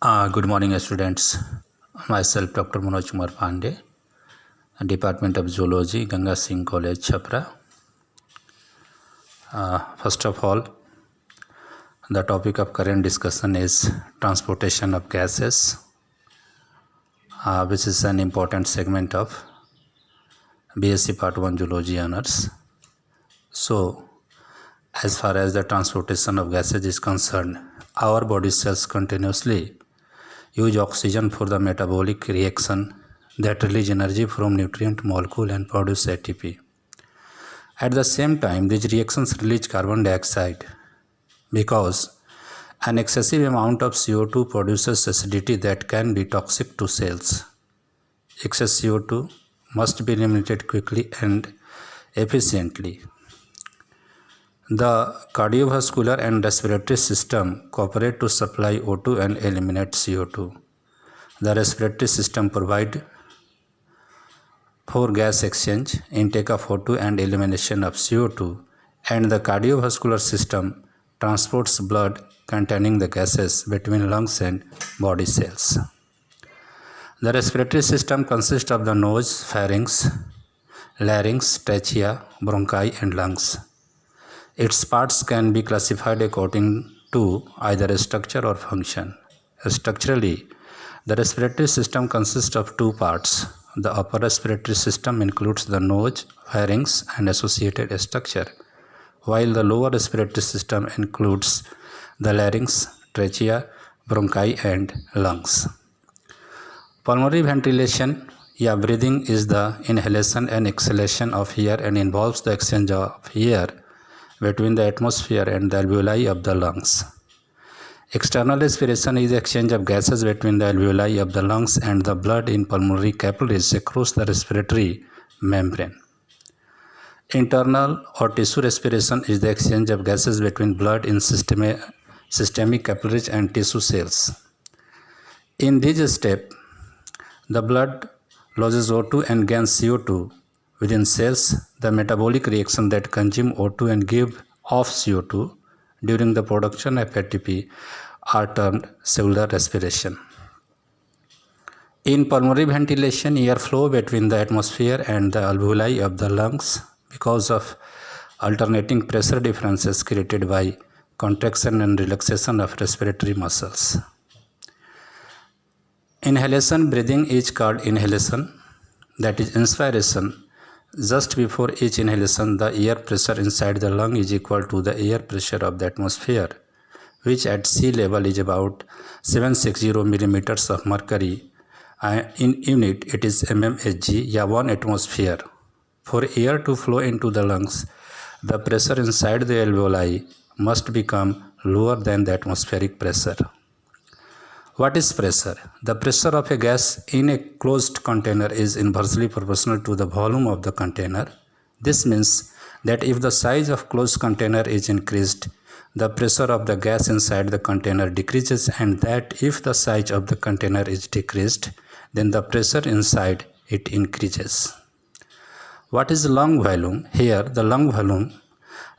Good morning, students. Myself, Dr. Manoj Kumar Pandey, Department of Zoology, Ganga Singh College, Chhapra. First of all, the topic of current discussion is transportation of gases, which is an important segment of BSc Part 1 Zoology Honours. So, as far as the transportation of gases is concerned, our body cells continuously use oxygen for the metabolic reaction that release energy from nutrient molecule and produce ATP. At the same time, these reactions release carbon dioxide because an excessive amount of CO2 produces acidity that can be toxic to cells. Excess CO2 must be eliminated quickly and efficiently. The cardiovascular and respiratory system cooperate to supply O2 and eliminate CO2. The respiratory system provides for gas exchange, intake of O2 and elimination of CO2, and the cardiovascular system transports blood containing the gases between lungs and body cells. The respiratory system consists of the nose, pharynx, larynx, trachea, bronchi, and lungs. Its parts can be classified according to either structure or function. Structurally, the respiratory system consists of two parts. The upper respiratory system includes the nose, pharynx, and associated structure, while the lower respiratory system includes the larynx, trachea, bronchi, and lungs. Pulmonary ventilation, breathing, is the inhalation and exhalation of air and involves the exchange of air between the atmosphere and the alveoli of the lungs. External respiration is the exchange of gases between the alveoli of the lungs and the blood in pulmonary capillaries across the respiratory membrane. Internal or tissue respiration is the exchange of gases between blood in systemic capillaries and tissue cells. In this step, the blood loses O2 and gains CO2. Within cells, the metabolic reaction that consume O2 and give off CO2 during the production of ATP are termed cellular respiration. In pulmonary ventilation, air flow between the atmosphere and the alveoli of the lungs because of alternating pressure differences created by contraction and relaxation of respiratory muscles. Inhalation breathing is called inhalation, that is inspiration. Just before each inhalation, the air pressure inside the lung is equal to the air pressure of the atmosphere, which at sea level is about 760 millimeters of mercury. In unit, it is mmHg, 1 atmosphere. For air to flow into the lungs, the pressure inside the alveoli must become lower than the atmospheric pressure. What is pressure? The pressure of a gas in a closed container is inversely proportional to the volume of the container. This means that if the size of closed container is increased, the pressure of the gas inside the container decreases, and that if the size of the container is decreased, then the pressure inside it increases. What is lung volume? Here, the lung volume,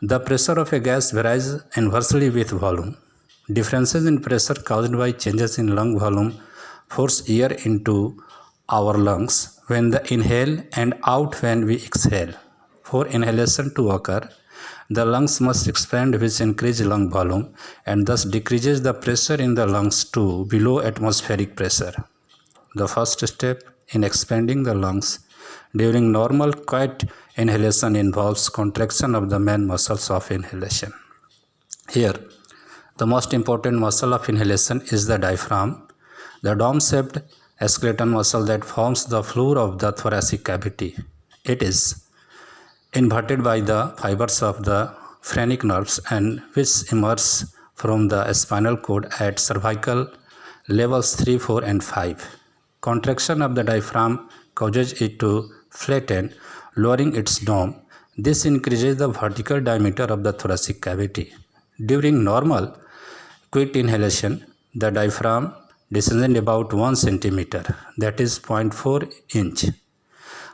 the pressure of a gas varies inversely with volume. Differences in pressure caused by changes in lung volume force air into our lungs when we inhale and out when we exhale. For inhalation to occur, the lungs must expand, which increases lung volume and thus decreases the pressure in the lungs to below atmospheric pressure. The first step in expanding the lungs during normal quiet inhalation involves contraction of the main muscles of inhalation. Here, the most important muscle of inhalation is the diaphragm, the dome-shaped skeletal muscle that forms the floor of the thoracic cavity. It is inverted by the fibers of the phrenic nerves and which emerge from the spinal cord at cervical levels 3, 4, and 5. Contraction of the diaphragm causes it to flatten, lowering its dome. This increases the vertical diameter of the thoracic cavity. During normal quiet inhalation, the diaphragm descends about 1 centimeter, that is 0.4 inch,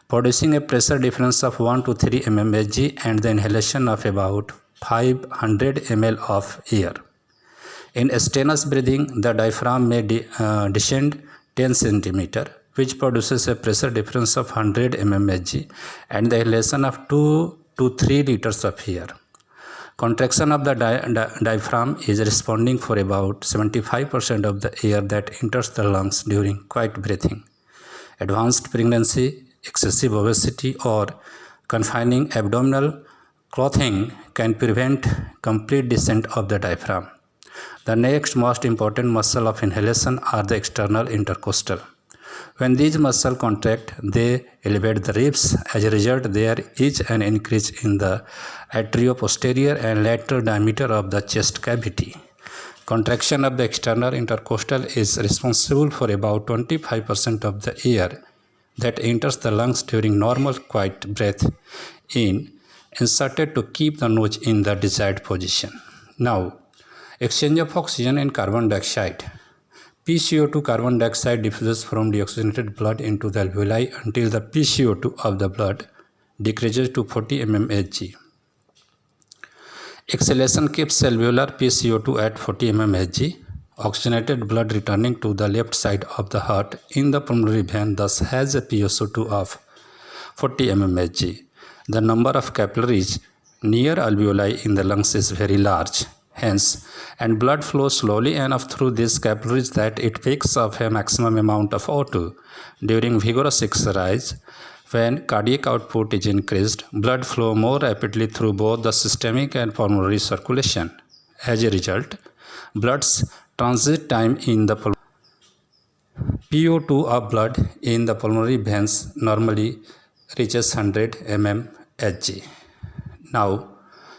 producing a pressure difference of 1 to 3 mmHg and the inhalation of about 500 ml of air. In strenuous breathing, the diaphragm may descend 10 cm, which produces a pressure difference of 100 mmHg and the elevation of 2 to 3 liters of air. Contraction of the diaphragm is responding for about 75% of the air that enters the lungs during quiet breathing. Advanced pregnancy, excessive obesity, or confining abdominal clothing can prevent complete descent of the diaphragm. The next most important muscle of inhalation are the external intercostal. When these muscles contract, they elevate the ribs. As a result, there is an increase in the atrioposterior and lateral diameter of the chest cavity. Contraction of the external intercostal is responsible for about 25% of the air that enters the lungs during normal quiet breath inserted to keep the nose in the desired position. Now, exchange of oxygen and carbon dioxide. PCO2 carbon dioxide diffuses from deoxygenated blood into the alveoli until the PCO2 of the blood decreases to 40 mmHg. Exhalation keeps alveolar PCO2 at 40 mmHg. Oxygenated blood returning to the left side of the heart in the pulmonary vein thus has a PCO2 of 40 mmHg. The number of capillaries near alveoli in the lungs is very large. Hence, and blood flows slowly enough through these capillaries that it picks up a maximum amount of O2 during vigorous exercise. When cardiac output is increased, blood flows more rapidly through both the systemic and pulmonary circulation. As a result, blood's transit time in the PO2 of blood in the pulmonary veins normally reaches 100 mmHg. Now,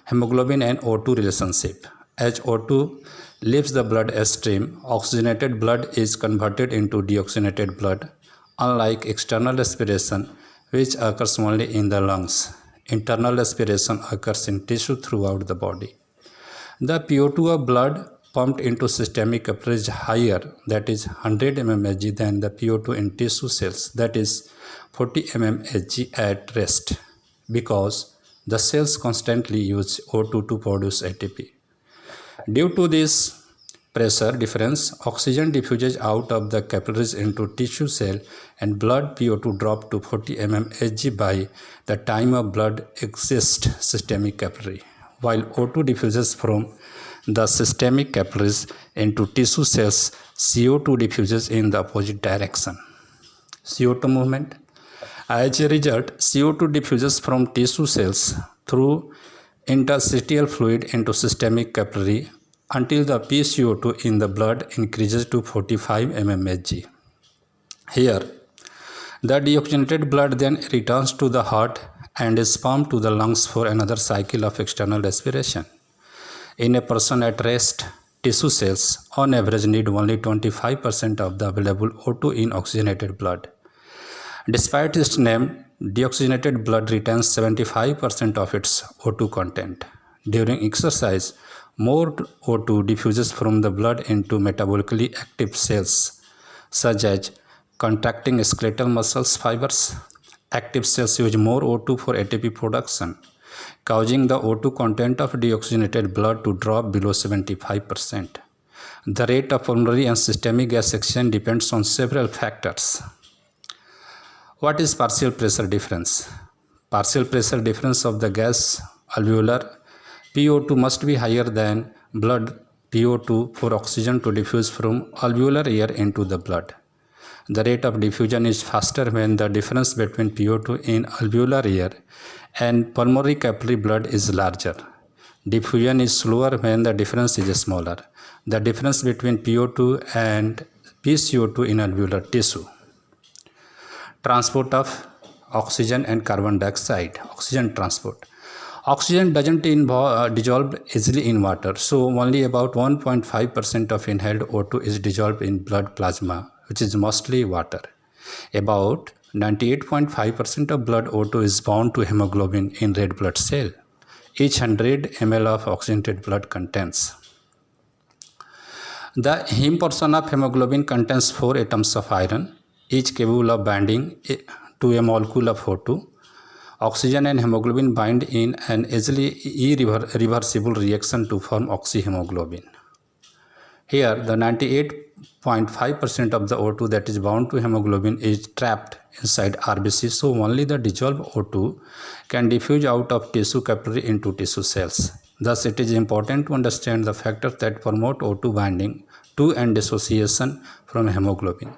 hemoglobin and O2 relationship. As O2 leaves the bloodstream, oxygenated blood is converted into deoxygenated blood. Unlike external respiration, which occurs only in the lungs, internal respiration occurs in tissue throughout the body. The PO2 of blood pumped into systemic capillaries is higher, that is 100 mmHg, than the PO2 in tissue cells, that is 40 mmHg at rest, because the cells constantly use O2 to produce ATP. Due to this pressure difference, oxygen diffuses out of the capillaries into tissue cell and blood PO2 drops to 40 mmHg by the time of blood exits systemic capillary, while O2 diffuses from the systemic capillaries into tissue cells. CO2 diffuses in the opposite direction. CO2 movement. As a result, CO2 diffuses from tissue cells through interstitial fluid into systemic capillary until the PCO2 in the blood increases to 45 mmHg. Here, the deoxygenated blood then returns to the heart and is pumped to the lungs for another cycle of external respiration. In a person at rest, tissue cells on average need only 25% of the available O2 in oxygenated blood. Despite its name, deoxygenated blood retains 75% of its O2 content. During exercise, more O2 diffuses from the blood into metabolically active cells, such as contracting skeletal muscles fibers. Active cells use more O2 for ATP production, causing the O2 content of deoxygenated blood to drop below 75%. The rate of pulmonary and systemic gas exchange depends on several factors. What is partial pressure difference? Partial pressure difference of the gas alveolar PO2 must be higher than blood PO2 for oxygen to diffuse from alveolar air into the blood. The rate of diffusion is faster when the difference between PO2 in alveolar air and pulmonary capillary blood is larger. Diffusion is slower when the difference is smaller. The difference between PO2 and PCO2 in alveolar tissue. Transport of oxygen and carbon dioxide. Oxygen transport. Oxygen doesn't dissolve easily in water, so only about 1.5% of inhaled O2 is dissolved in blood plasma, which is mostly water. About 98.5% of blood O2 is bound to hemoglobin in red blood cell. Each 100 ml of oxygenated blood contains. The heme portion of hemoglobin contains 4 atoms of iron, each capable of binding to a molecule of O2. Oxygen and hemoglobin bind in an easily irreversible reaction to form oxyhemoglobin. Here, the 98.5% of the O2 that is bound to hemoglobin is trapped inside RBC, so only the dissolved O2 can diffuse out of tissue capillary into tissue cells. Thus, it is important to understand the factors that promote O2 binding to and dissociation from hemoglobin.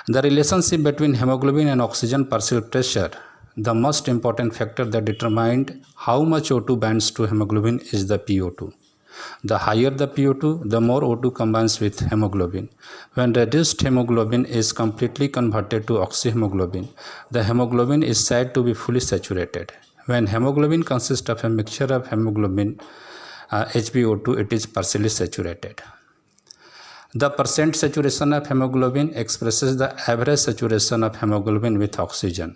The relationship between hemoglobin and oxygen partial pressure, the most important factor that determined how much O2 binds to hemoglobin, is the PO2. The higher the PO2, the more O2 combines with hemoglobin. When reduced hemoglobin is completely converted to oxyhemoglobin, the hemoglobin is said to be fully saturated. When hemoglobin consists of a mixture of hemoglobin, HbO2, it is partially saturated. The percent saturation of hemoglobin expresses the average saturation of hemoglobin with oxygen.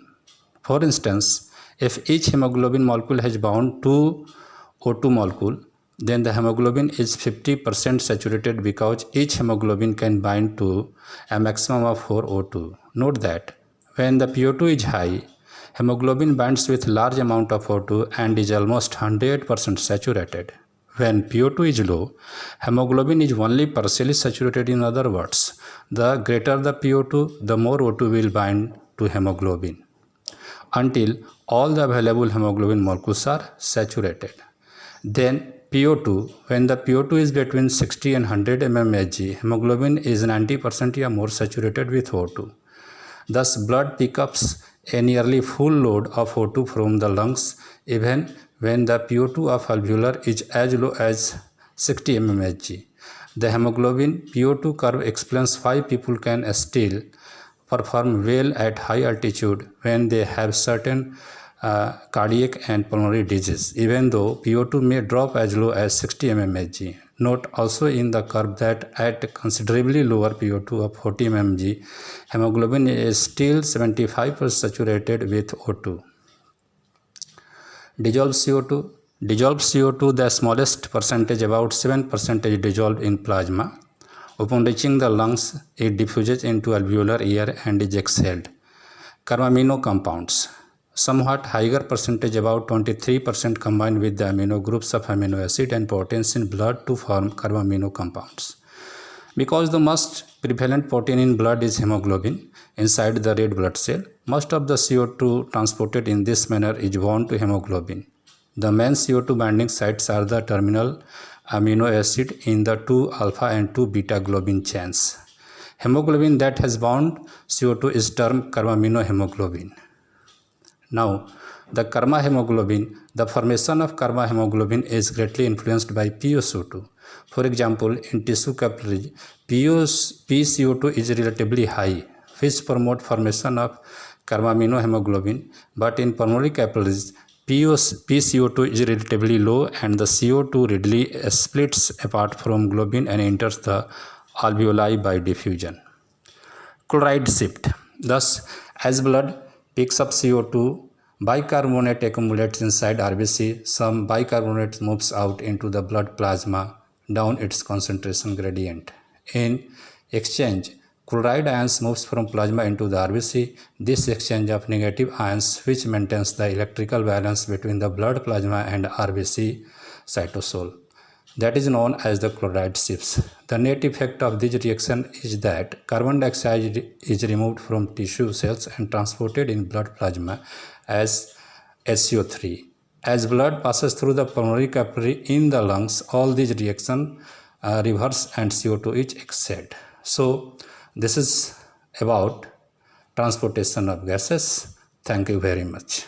For instance, if each hemoglobin molecule has bound to O2 molecule, then the hemoglobin is 50% saturated because each hemoglobin can bind to a maximum of 4 O2. Note that when the PO2 is high, hemoglobin binds with large amount of O2 and is almost 100% saturated. When PO2 is low, hemoglobin is only partially saturated. In other words, the greater the PO2, the more O2 will bind to hemoglobin until all the available hemoglobin molecules are saturated. Then PO2, when the PO2 is between 60 and 100 mmHg, hemoglobin is 90% or more saturated with O2. Thus, blood picks up a nearly full load of O2 from the lungs even when the PO2 of alveolar is as low as 60 mmHg. The hemoglobin PO2 curve explains why people can still perform well at high altitude when they have certain cardiac and pulmonary disease, even though PO2 may drop as low as 60 mmHg. Note also in the curve that at considerably lower PO2 of 40 mmHg, hemoglobin is still 75% saturated with O2. Dissolved CO2. Dissolved CO2, the smallest percentage, about 7%, is dissolved in plasma. Upon reaching the lungs, it diffuses into alveolar air and is exhaled. Carbamino compounds. Somewhat higher percentage, about 23%, combine with the amino groups of amino acid and proteins in blood to form carbamino compounds. Because the most prevalent protein in blood is hemoglobin inside the red blood cell, most of the CO2 transported in this manner is bound to hemoglobin. The main CO2 binding sites are the terminal amino acid in the 2 alpha and 2 beta globin chains. Hemoglobin that has bound CO2 is termed carbamino hemoglobin. Now, the karma hemoglobin, the formation of karma hemoglobin is greatly influenced by PaCO2. For example, in tissue capillaries, PaCO2 is relatively high, which promote formation of carbamino hemoglobin, but in pulmonary capillaries, PaCO2 is relatively low and the CO2 readily splits apart from globin and enters the alveoli by diffusion. Chloride shift. Thus, as blood picks up CO2, bicarbonate accumulates inside RBC. Some bicarbonate moves out into the blood plasma down its concentration gradient. In exchange, chloride ions moves from plasma into the RBC. This exchange of negative ions, which maintains the electrical balance between the blood plasma and RBC cytosol, that is known as the chloride shifts. The net effect of this reaction is that carbon dioxide is removed from tissue cells and transported in blood plasma as SO3. As blood passes through the pulmonary capillary in the lungs, all these reactions reverse and CO2 is exhaled. So, this is about transportation of gases. Thank you very much.